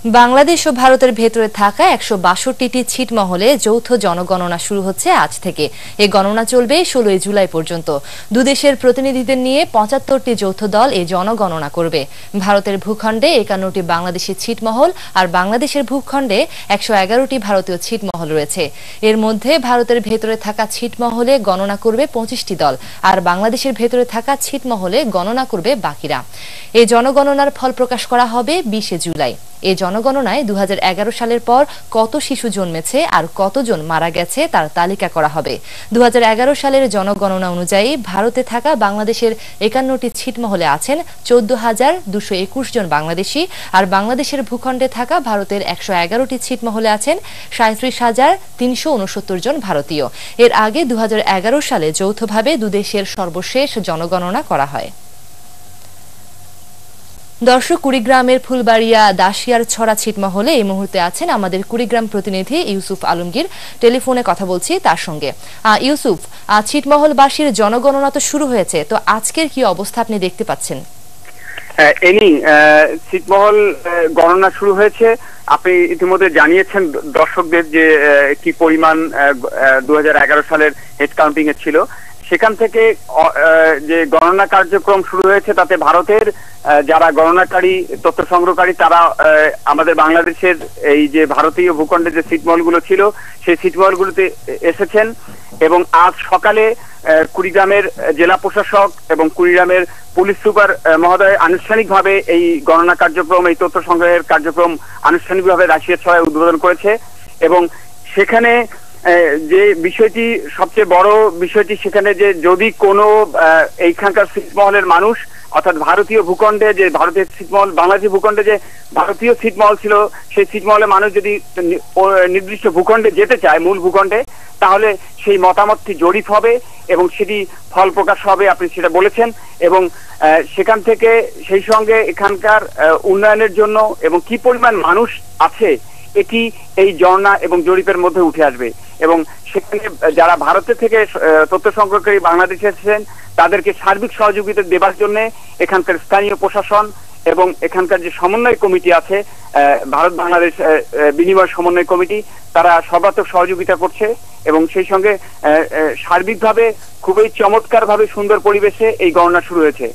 বাংলাদেশ ও ভারতের ভেতরে থাকা ১৬২টি ছিটমহলে যৌথ জনগণনা শুরু হচ্ছে আজ থেকে। এই গণনা চলবে ১৬ জুলাই পর্যন্ত। দুদেশের প্রতিনিধিদের নিয়ে ৭৫টি যৌথ দল এই জনগণনা করবে। ভারতের ভূখণ্ডে ৫১টি বাংলাদেশি ছিটমহল আর বাংলাদেশের ভূখণ্ডে ১১১টি ভারতীয় ছিটমহল রয়েছে। এর মধ্যে ভারতের ভেতরে থাকা ছিটমহলে গণনা করবে ২৫টি দল, আর বাংলাদেশের ভেতরে থাকা ছিটমহলে গণনা করবে বাকিরা। এই জনগণনার ফল প্রকাশ করা হবে ২০ জুলাই। এই জনগণনায় ২০১১ সালের পর কত শিশু জন্মেছে আর কতজন মারা গেছে তার তালিকা করা হবে। ২০১১ সালের জনগণনা অনুযায়ী ভারতে থাকা বাংলাদেশের ৫১টি ছিটমহলে আছেন ১৪,২২১ জন বাংলাদেশি, আর বাংলাদেশের ভূখণ্ডে থাকা ভারতের ১১১টি ছিটমহলে আছেন ৩৭,৩৬৯ জন ভারতীয়। এর আগে ২০১১ সালে যৌথভাবে দুদেশের সর্বশেষ জনগণনা করা হয়। দর্শক, কুড়িগ্রামের ফুলবাড়িয়া দাসিয়ার ছড়া ছিটমহলে এই মুহূর্তে আছেন আমাদের কুড়িগ্রাম প্রতিনিধি ইউসুফ আলমগীর। টেলিফোনে কথা বলছি তার সঙ্গে। ইউসুফ, ছিটমহলবাসীর জনগণনা তো শুরু হয়েছে, তো আজকের কি অবস্থা আপনি দেখতে পাচ্ছেন? ছিটমহল গণনা শুরু হয়েছে। আপনি ইতিমধ্যে জানিয়েছেন দর্শকদের যে কি পরিমাণ ২০১১ সালের হেড কাউন্টিং এ ছিল। সেখান থেকে যে গণনা কার্যক্রম শুরু হয়েছে, তাতে ভারতের যারা গণনাকারী, তথ্য সংগ্রহকারী, তারা আমাদের বাংলাদেশের এই যে ভারতীয় ভূখণ্ডে যে ছিটমহলগুলো ছিল সেই ছিটমহলগুলোতে এসেছেন এবং আজ সকালে কুড়িগ্রামের জেলা প্রশাসক এবং কুড়িগ্রামের পুলিশ সুপার মহোদয় আনুষ্ঠানিকভাবে এই গণনা কার্যক্রম, এই তথ্য সংগ্রহের কার্যক্রম আনুষ্ঠানিকভাবে রাশিয়া ছড়ায় উদ্বোধন করেছে। এবং সেখানে যে বিষয়টি, সবচেয়ে বড় বিষয়টি সেখানে যে যদি কোনো এইখানকার ছিটমহলের মানুষ, অর্থাৎ ভারতীয় ভূখণ্ডে যে ভারতীয় ছিটমহল, বাংলাদেশ ভূখণ্ডে যে ভারতীয় ছিটমহল ছিল, সেই ছিটমহলের মানুষ যদি নির্দিষ্ট ভূখণ্ডে যেতে চায়, মূল ভূখণ্ডে, তাহলে সেই মতামতটি জরিপ হবে এবং সেটি ফল প্রকাশ হবে, আপনি সেটা বলেছেন। এবং সেখান থেকে সেই সঙ্গে এখানকার উন্নয়নের জন্য এবং কি পরিমাণ মানুষ আছে এটি এই গণনা এবং জরিপের মধ্যে উঠে আসবে। এবং সেখানে যারা ভারতের থেকে তথ্য সংগ্রহকারী বাংলাদেশে এসেছেন তাদেরকে সার্বিক সহযোগিতা দেবার জন্য এখানকার স্থানীয় প্রশাসন এবং এখানকার যে সমন্বয় কমিটি আছে, ভারত বাংলাদেশ বিনিময় সমন্বয় কমিটি, তারা সর্বাত্মক সহযোগিতা করছে এবং সেই সঙ্গে সার্বিকভাবে খুবই চমৎকারভাবে সুন্দর পরিবেশে এই গণনা শুরু হয়েছে।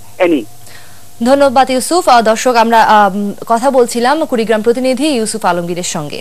ধন্যবাদ ইউসুফ। দর্শক, আমরা কথা বলছিলাম কুড়িগ্রাম প্রতিনিধি ইউসুফ আলমগীরের সঙ্গে।